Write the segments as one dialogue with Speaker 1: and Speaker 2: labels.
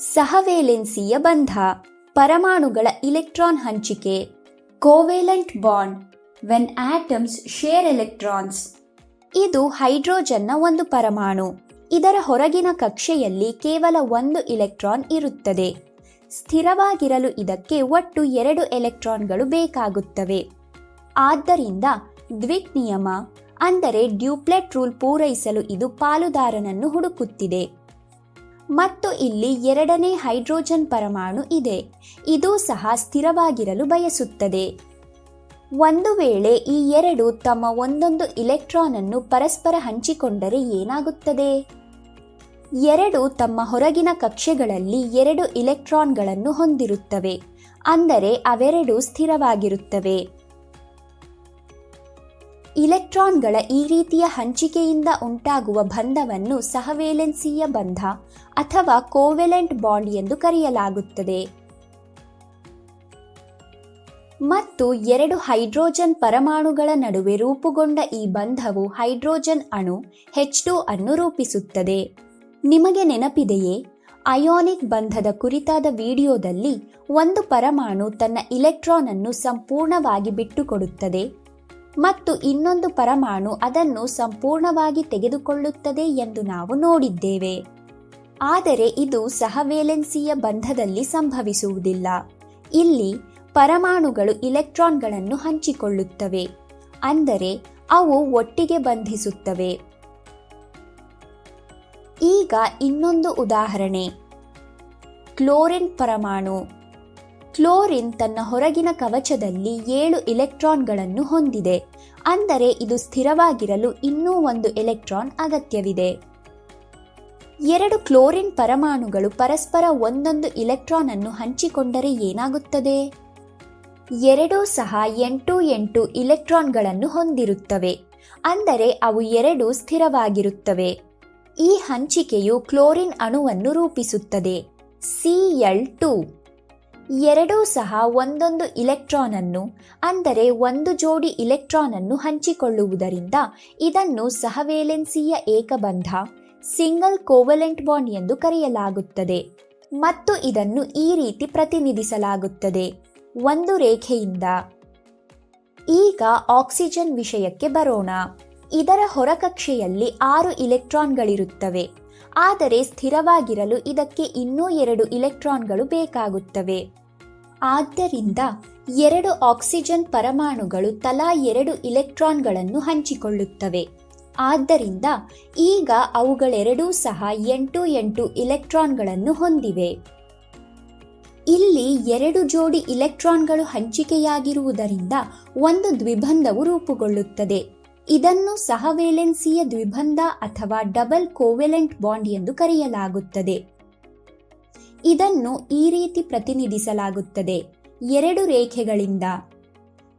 Speaker 1: ಸಹವೇಲೆನ್ಸಿಯ ಬಂಧ, ಪರಮಾಣುಗಳ ಇಲೆಕ್ಟ್ರಾನ್ ಹಂಚಿಕೆ. Covalent bond when atoms share electrons. ಇದು ಹೈಡ್ರೋಜನ್ನ ಒಂದು ಪರಮಾಣು. ಇದರ ಹೊರಗಿನ ಕಕ್ಷೆಯಲ್ಲಿ ಕೇವಲ ಒಂದು ಇಲೆಕ್ಟ್ರಾನ್ ಇರುತ್ತದೆ. ಸ್ಥಿರವಾಗಿರಲು ಇದಕ್ಕೆ ಒಟ್ಟು 2 ಎಲೆಕ್ಟ್ರಾನ್ಗಳು ಬೇಕಾಗುತ್ತವೆ. ಆದ್ದರಿಂದ ದ್ವಿಕ್ ನಿಯಮ ಅಂದರೆ ಡ್ಯೂಪ್ಲೆಟ್ ರೂಲ್ ಪೂರೈಸಲು ಇದು ಪಾಲುದಾರನನ್ನು ಹುಡುಕುತ್ತಿದೆ. ಮತ್ತು ಇಲ್ಲಿ 2ನೇ ಹೈಡ್ರೋಜನ್ ಪರಮಾಣು ಇದೆ. ಇದು ಸಹ ಸ್ಥಿರವಾಗಿರಲು ಬಯಸುತ್ತದೆ. ಒಂದು ವೇಳೆ ಈ 2 ತಮ್ಮ ಒಂದೊಂದು ಇಲೆಕ್ಟ್ರಾನ್ ಅನ್ನು ಪರಸ್ಪರ ಹಂಚಿಕೊಂಡರೆ ಏನಾಗುತ್ತದೆ? 2 ತಮ್ಮ ಹೊರಗಿನ ಕಕ್ಷೆಗಳಲ್ಲಿ 2 ಇಲೆಕ್ಟ್ರಾನ್ಗಳನ್ನು ಹೊಂದಿರುತ್ತವೆ. ಅಂದರೆ ಅವೆರಡೂ ಸ್ಥಿರವಾಗಿರುತ್ತವೆ. ಇಲೆಕ್ಟ್ರಾನ್ಗಳ ಈ ರೀತಿಯ ಹಂಚಿಕೆಯಿಂದ ಉಂಟಾಗುವ ಬಂಧವನ್ನು ಸಹವೇಲೆನ್ಸಿಯ ಬಂಧ ಅಥವಾ ಕೋವೆಲೆಂಟ್ ಬಾಂಡ್ ಎಂದು ಕರೆಯಲಾಗುತ್ತದೆ. ಮತ್ತು 2 ಹೈಡ್ರೋಜನ್ ಪರಮಾಣುಗಳ ನಡುವೆ ರೂಪುಗೊಂಡ ಈ ಬಂಧವು ಹೈಡ್ರೋಜನ್ ಅಣು H2 ಅನ್ನು ರೂಪಿಸುತ್ತದೆ. ನಿಮಗೆ ನೆನಪಿದೆಯೇ? ಅಯಾನಿಕ್ ಬಂಧದ ಕುರಿತಾದ ವಿಡಿಯೋದಲ್ಲಿ ಒಂದು ಪರಮಾಣು ತನ್ನ ಇಲೆಕ್ಟ್ರಾನ್ ಅನ್ನು ಸಂಪೂರ್ಣವಾಗಿ ಬಿಟ್ಟುಕೊಡುತ್ತದೆ ಮತ್ತು ಇನ್ನೊಂದು ಪರಮಾಣು ಅದನ್ನು ಸಂಪೂರ್ಣವಾಗಿ ತೆಗೆದುಕೊಳ್ಳುತ್ತದೆ ಎಂದು ನಾವು ನೋಡಿದ್ದೇವೆ. ಆದರೆ ಇದು ಸಹವೇಲೆನ್ಸಿಯ ಬಂಧದಲ್ಲಿ ಸಂಭವಿಸುವುದಿಲ್ಲ. ಇಲ್ಲಿ ಪರಮಾಣುಗಳು ಇಲೆಕ್ಟ್ರಾನ್ಗಳನ್ನು ಹಂಚಿಕೊಳ್ಳುತ್ತವೆ, ಅಂದರೆ ಅವು ಒಟ್ಟಿಗೆ ಬಂಧಿಸುತ್ತವೆ. ಈಗ ಇನ್ನೊಂದು ಉದಾಹರಣೆ, ಕ್ಲೋರಿನ್ ಪರಮಾಣು. ಕ್ಲೋರಿನ್ ತನ್ನ ಹೊರಗಿನ ಕವಚದಲ್ಲಿ 7 ಇಲೆಕ್ಟ್ರಾನ್ಗಳನ್ನು ಹೊಂದಿದೆ. ಅಂದರೆ ಇದು ಸ್ಥಿರವಾಗಿರಲು ಇನ್ನೂ 1 ಎಲೆಕ್ಟ್ರಾನ್ ಅಗತ್ಯವಿದೆ. 2 ಕ್ಲೋರಿನ್ ಪರಮಾಣುಗಳು ಪರಸ್ಪರ ಒಂದೊಂದು ಇಲೆಕ್ಟ್ರಾನ್ ಅನ್ನು ಹಂಚಿಕೊಂಡರೆ ಏನಾಗುತ್ತದೆ? 2 ಸಹ 8 ಇಲೆಕ್ಟ್ರಾನ್ಗಳನ್ನು ಹೊಂದಿರುತ್ತವೆ. ಅಂದರೆ ಅವು 2 ಸ್ಥಿರವಾಗಿರುತ್ತವೆ. ಈ ಹಂಚಿಕೆಯು ಕ್ಲೋರಿನ್ ಅಣುವನ್ನು ರೂಪಿಸುತ್ತದೆ, Cl2. 2 ಸಹ ಒಂದೊಂದು ಇಲೆಕ್ಟ್ರಾನ್ ಅನ್ನು, ಅಂದರೆ ಒಂದು ಜೋಡಿ ಇಲೆಕ್ಟ್ರಾನ್ ಅನ್ನು ಹಂಚಿಕೊಳ್ಳುವುದರಿಂದ ಇದನ್ನು ಸಹವೇಲೆನ್ಸಿಯ ಏಕಬಂಧ ಸಿಂಗಲ್ ಕೋವೆಲೆಂಟ್ ಬಾಂಡ್ ಎಂದು ಕರೆಯಲಾಗುತ್ತದೆ. ಮತ್ತು ಇದನ್ನು ಈ ರೀತಿ ಪ್ರತಿನಿಧಿಸಲಾಗುತ್ತದೆ, ಒಂದು ರೇಖೆಯಿಂದ. ಈಗ ಆಕ್ಸಿಜನ್ ವಿಷಯಕ್ಕೆ ಬರೋಣ. ಇದರ ಹೊರಕಕ್ಷೆಯಲ್ಲಿ 6 ಇಲೆಕ್ಟ್ರಾನ್ಗಳಿರುತ್ತವೆ. ಆದರೆ ಸ್ಥಿರವಾಗಿರಲು ಇದಕ್ಕೆ ಇನ್ನೂ 2 ಇಲೆಕ್ಟ್ರಾನ್ಗಳು ಬೇಕಾಗುತ್ತವೆ. ಆದ್ದರಿಂದ 2 ಆಕ್ಸಿಜನ್ ಪರಮಾಣುಗಳು ತಲಾ 2 ಇಲೆಕ್ಟ್ರಾನ್ಗಳನ್ನು ಹಂಚಿಕೊಳ್ಳುತ್ತವೆ. ಆದ್ದರಿಂದ ಈಗ ಅವುಗಳೆರಡೂ ಸಹ 8 ಇಲೆಕ್ಟ್ರಾನ್ಗಳನ್ನು ಹೊಂದಿವೆ. ಇಲ್ಲಿ 2 ಜೋಡಿ ಇಲೆಕ್ಟ್ರಾನ್ಗಳು ಹಂಚಿಕೆಯಾಗಿರುವುದರಿಂದ ಒಂದು ದ್ವಿಬಂಧವು ರೂಪುಗೊಳ್ಳುತ್ತದೆ. ಇದನ್ನು ಸಹವೇಲೆನ್ಸಿಯ ದ್ವಿಬಂಧ ಅಥವಾ ಡಬಲ್ ಕೋವೆಲೆಂಟ್ ಬಾಂಡ್ ಎಂದು ಕರೆಯಲಾಗುತ್ತದೆ. ಇದನ್ನು ಈ ರೀತಿ ಪ್ರತಿನಿಧಿಸಲಾಗುತ್ತದೆ, 2 ರೇಖೆಗಳಿಂದ.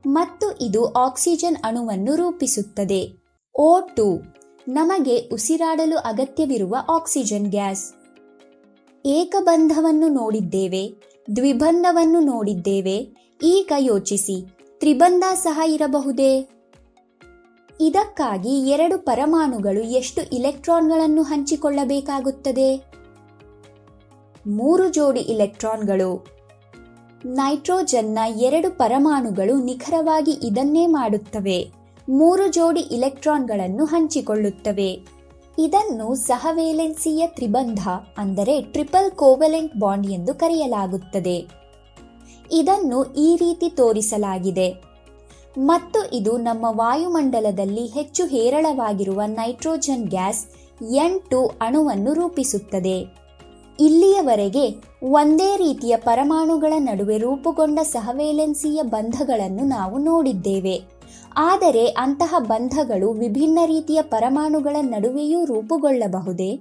Speaker 1: ಮತ್ತು ಇದು ಆಕ್ಸಿಜನ್ ಅಣುವನ್ನು ರೂಪಿಸುತ್ತದೆ, O2, ನಮಗೆ ಉಸಿರಾಡಲು ಅಗತ್ಯವಿರುವ ಆಕ್ಸಿಜನ್ ಗ್ಯಾಸ್. ಏಕಬಂಧವನ್ನು ನೋಡಿದ್ದೇವೆ, ದ್ವಿಬಂಧವನ್ನು ನೋಡಿದ್ದೇವೆ. ಈಗ ಯೋಚಿಸಿ, ತ್ರಿಬಂಧ ಸಹ ಇರಬಹುದೇ? ಇದಕ್ಕಾಗಿ 2 ಪರಮಾಣುಗಳು ಎಷ್ಟು ಇಲೆಕ್ಟ್ರಾನ್ಗಳನ್ನು ಹಂಚಿಕೊಳ್ಳಬೇಕಾಗುತ್ತದೆ? 3 ಜೋಡಿ ಇಲೆಕ್ಟ್ರಾನ್ಗಳು. ನೈಟ್ರೋಜನ್ನ 2 ಪರಮಾಣುಗಳು ನಿಖರವಾಗಿ ಇದನ್ನೇ ಮಾಡುತ್ತವೆ, 3 ಜೋಡಿ ಇಲೆಕ್ಟ್ರಾನ್ಗಳನ್ನು ಹಂಚಿಕೊಳ್ಳುತ್ತವೆ. ಇದನ್ನು ಸಹವೇಲೆನ್ಸಿಯ ತ್ರಿಬಂಧ ಅಂದರೆ ಟ್ರಿಪಲ್ ಕೋವೆಲೆಂಟ್ ಬಾಂಡ್ ಎಂದು ಕರೆಯಲಾಗುತ್ತದೆ. ಇದನ್ನು ಈ ರೀತಿ ತೋರಿಸಲಾಗಿದೆ. ಮತ್ತು ಇದು ನಮ್ಮ ವಾಯುಮಂಡಲದಲ್ಲಿ ಹೆಚ್ಚು ಹೇರಳವಾಗಿರುವ ನೈಟ್ರೋಜನ್ ಗ್ಯಾಸ್ N2 ಅಣುವನ್ನು ರೂಪಿಸುತ್ತದೆ. ಇಲ್ಲಿಯವರೆಗೆ ಒಂದೇ ರೀತಿಯ ಪರಮಾಣುಗಳ ನಡುವೆ ರೂಪುಗೊಂಡ ಸಹವೇಲೆನ್ಸಿಯ ಬಂಧಗಳನ್ನು ನಾವು ನೋಡಿದ್ದೇವೆ. ಆದರೆ ಅಂತಹ ಬಂಧಗಳು ವಿಭಿನ್ನ ರೀತಿಯ ಪರಮಾಣುಗಳ ನಡುವೆಯೂ ರೂಪುಗೊಳ್ಳಬಹುದೇ?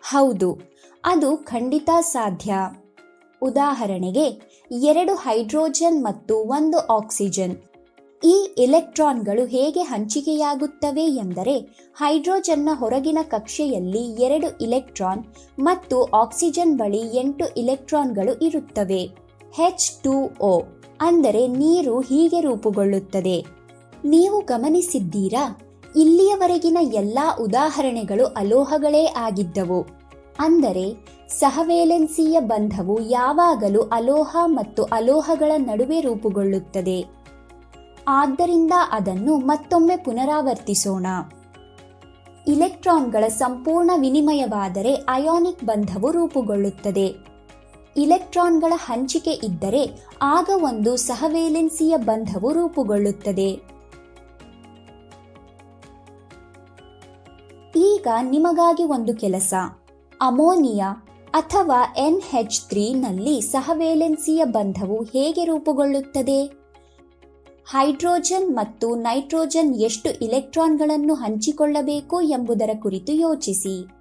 Speaker 1: ಹೌದು, ಅದು ಖಂಡಿತ ಸಾಧ್ಯ. ಉದಾಹರಣೆಗೆ 2 ಹೈಡ್ರೋಜನ್ ಮತ್ತು 1 ಆಕ್ಸಿಜನ್. ಈ ಎಲೆಕ್ಟ್ರಾನ್ಗಳು ಹೇಗೆ ಹಂಚಿಕೆಯಾಗುತ್ತವೆ ಎಂದರೆ, ಹೈಡ್ರೋಜನ್ನ ಹೊರಗಿನ ಕಕ್ಷೆಯಲ್ಲಿ 2 ಇಲೆಕ್ಟ್ರಾನ್ ಮತ್ತು ಆಕ್ಸಿಜನ್ ಬಳಿ 8 ಇಲೆಕ್ಟ್ರಾನ್ಗಳು ಇರುತ್ತವೆ. H2O ಅಂದರೆ ನೀರು ಹೀಗೆ ರೂಪುಗೊಳ್ಳುತ್ತದೆ. ನೀವು ಗಮನಿಸಿದ್ದೀರಾ? ಇಲ್ಲಿಯವರೆಗಿನ ಎಲ್ಲ ಉದಾಹರಣೆಗಳು ಅಲೋಹಗಳೇ ಆಗಿದ್ದವು. ಅಂದರೆ ಸಹವೇಲೆನ್ಸಿಯ ಬಂಧವು ಯಾವಾಗಲೂ ಅಲೋಹ ಮತ್ತು ಅಲೋಹಗಳ ನಡುವೆ ರೂಪುಗೊಳ್ಳುತ್ತದೆ. ಆದ್ದರಿಂದ ಅದನ್ನು ಮತ್ತೊಮ್ಮೆ ಪುನರಾವರ್ತಿಸೋಣ. ಇಲೆಕ್ಟ್ರಾನ್ಗಳ ಸಂಪೂರ್ಣ ವಿನಿಮಯವಾದರೆ ಅಯಾನಿಕ್ ಬಂಧವು ರೂಪುಗೊಳ್ಳುತ್ತದೆ. ಇಲೆಕ್ಟ್ರಾನ್ಗಳ ಹಂಚಿಕೆ ಇದ್ದರೆ ಆಗ ಒಂದು ಸಹವೇಲೆನ್ಸಿಯ ಬಂಧವು ರೂಪುಗೊಳ್ಳುತ್ತದೆ. ಈಗ ನಿಮಗಾಗಿ ಒಂದು ಕೆಲಸ. ಅಮೋನಿಯಾ ಅಥವಾ NH3 ನಲ್ಲಿ ಸಹವೇಲೆನ್ಸಿಯ ಬಂಧವು ಹೇಗೆ ರೂಪುಗೊಳ್ಳುತ್ತದೆ? ಹೈಡ್ರೋಜನ್ ಮತ್ತು ನೈಟ್ರೋಜನ್ ಎಷ್ಟು ಇಲೆಕ್ಟ್ರಾನ್ಗಳನ್ನು ಹಂಚಿಕೊಳ್ಳಬೇಕು ಎಂಬುದರ ಕುರಿತು ಯೋಚಿಸಿ.